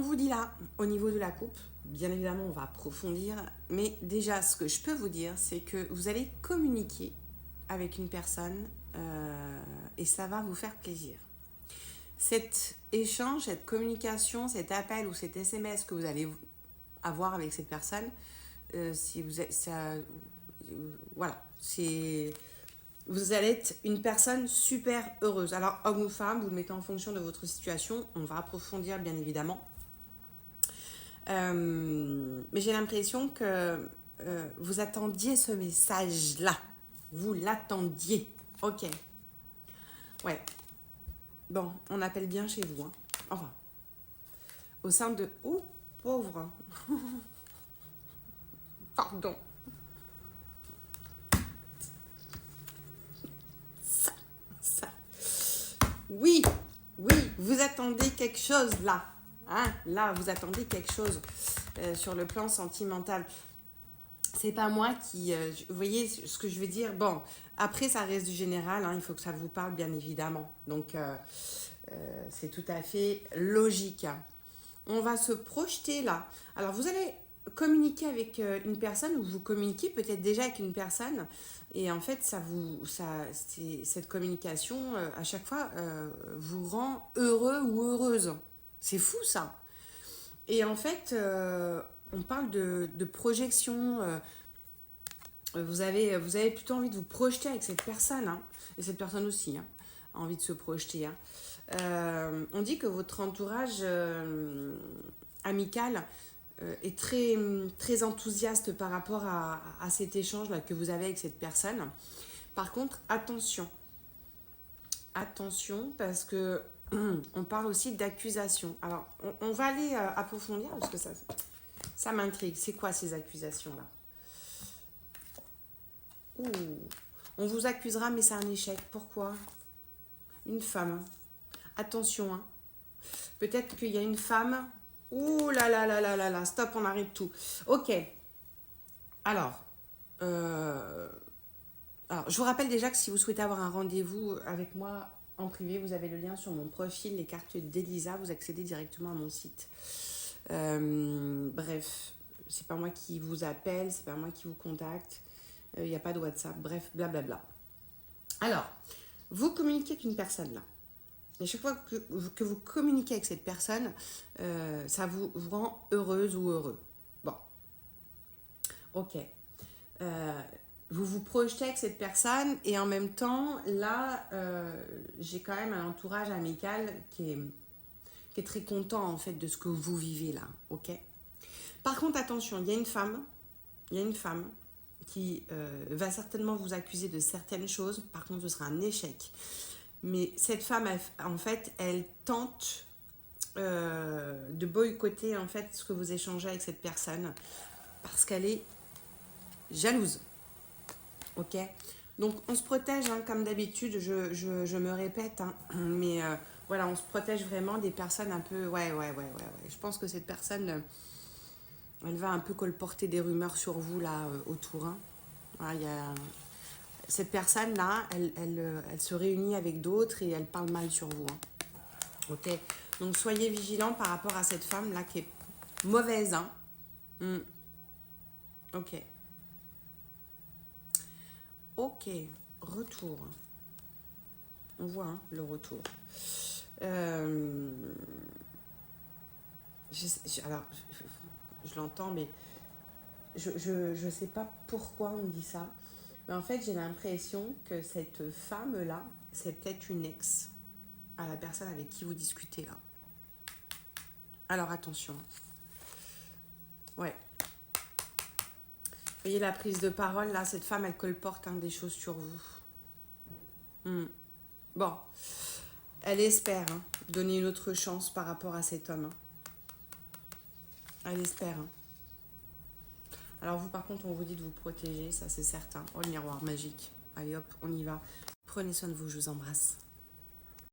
on vous dit là, au niveau de la coupe, bien évidemment, on va approfondir. Mais déjà, ce que je peux vous dire, c'est que vous allez communiquer avec une personne et ça va vous faire plaisir. Cet échange, cette communication, cet appel ou cet SMS que vous allez avoir avec cette personne, si vous êtes, ça, voilà, c'est, vous allez être une personne super heureuse. Alors, homme ou femme, vous le mettez en fonction de votre situation. On va approfondir, bien évidemment. Mais j'ai l'impression que vous attendiez ce message-là. Vous l'attendiez. Ok. Ouais. Bon, on appelle bien chez vous. Hein. Enfin, au sein de... Oh, pauvre. Pardon. Ça. Oui, oui, vous attendez quelque chose là. Hein, là, vous attendez quelque chose sur le plan sentimental. C'est pas moi qui... vous voyez ce que je veux dire? Bon, après, ça reste du général. Hein, il faut que ça vous parle, bien évidemment. Donc, c'est tout à fait logique. On va se projeter là. Alors, vous allez communiquer avec une personne ou vous communiquez peut-être déjà avec une personne. Et en fait, cette communication, à chaque fois, vous rend heureux ou heureuse. C'est fou, ça. Et en fait, on parle de projection. Vous avez plutôt envie de vous projeter avec cette personne. Hein, et cette personne aussi hein, a envie de se projeter. Hein. On dit que votre entourage amical est très, très enthousiaste par rapport à cet échange-là que vous avez avec cette personne. Par contre, attention. Attention, parce que on parle aussi d'accusation. Alors, on va aller approfondir, parce que ça m'intrigue. C'est quoi ces accusations-là? Ouh, on vous accusera, mais c'est un échec. Pourquoi? Une femme. Attention, hein. Peut-être qu'il y a une femme. Ouh là là là là là là. Stop, on arrête tout. Ok. Alors, je vous rappelle déjà que si vous souhaitez avoir un rendez-vous avec moi en privé, vous avez le lien sur mon profil, les cartes d'Elisa. Vous accédez directement à mon site. Bref, c'est pas moi qui vous appelle, c'est pas moi qui vous contacte. Il n'y a pas de WhatsApp. Bref, blablabla. Alors, vous communiquez avec une personne là. Et chaque fois que vous communiquez avec cette personne, ça vous rend heureuse ou heureux. Bon. Ok. Vous vous projetez avec cette personne et en même temps, là, j'ai quand même un entourage amical qui est très content en fait de ce que vous vivez là. Ok. Par contre, attention, il y a une femme qui va certainement vous accuser de certaines choses. Par contre, ce sera un échec. Mais cette femme, en fait, elle tente de boycotter en fait ce que vous échangez avec cette personne parce qu'elle est jalouse. Ok? Donc, on se protège, hein, comme d'habitude, je me répète, hein, mais voilà, on se protège vraiment des personnes un peu... Ouais. Je pense que cette personne, elle va un peu colporter des rumeurs sur vous, là, autour. Hein. Voilà, il y a... Cette personne-là, elle se réunit avec d'autres et elle parle mal sur vous. Hein. Ok. Donc, soyez vigilants par rapport à cette femme-là qui est mauvaise. Hein. Ok. Ok. Retour. On voit hein, le retour. Alors, je l'entends, mais je sais pas pourquoi on me dit ça. Mais en fait, j'ai l'impression que cette femme-là, c'est peut-être une ex à la personne avec qui vous discutez là. Alors attention. Ouais. Vous voyez la prise de parole là, cette femme, elle colporte hein, des choses sur vous. Bon. Elle espère hein, donner une autre chance par rapport à cet homme. Hein. Elle espère. Hein. Alors vous, par contre, on vous dit de vous protéger, ça c'est certain. Oh, le miroir magique. Allez hop, on y va. Prenez soin de vous, je vous embrasse.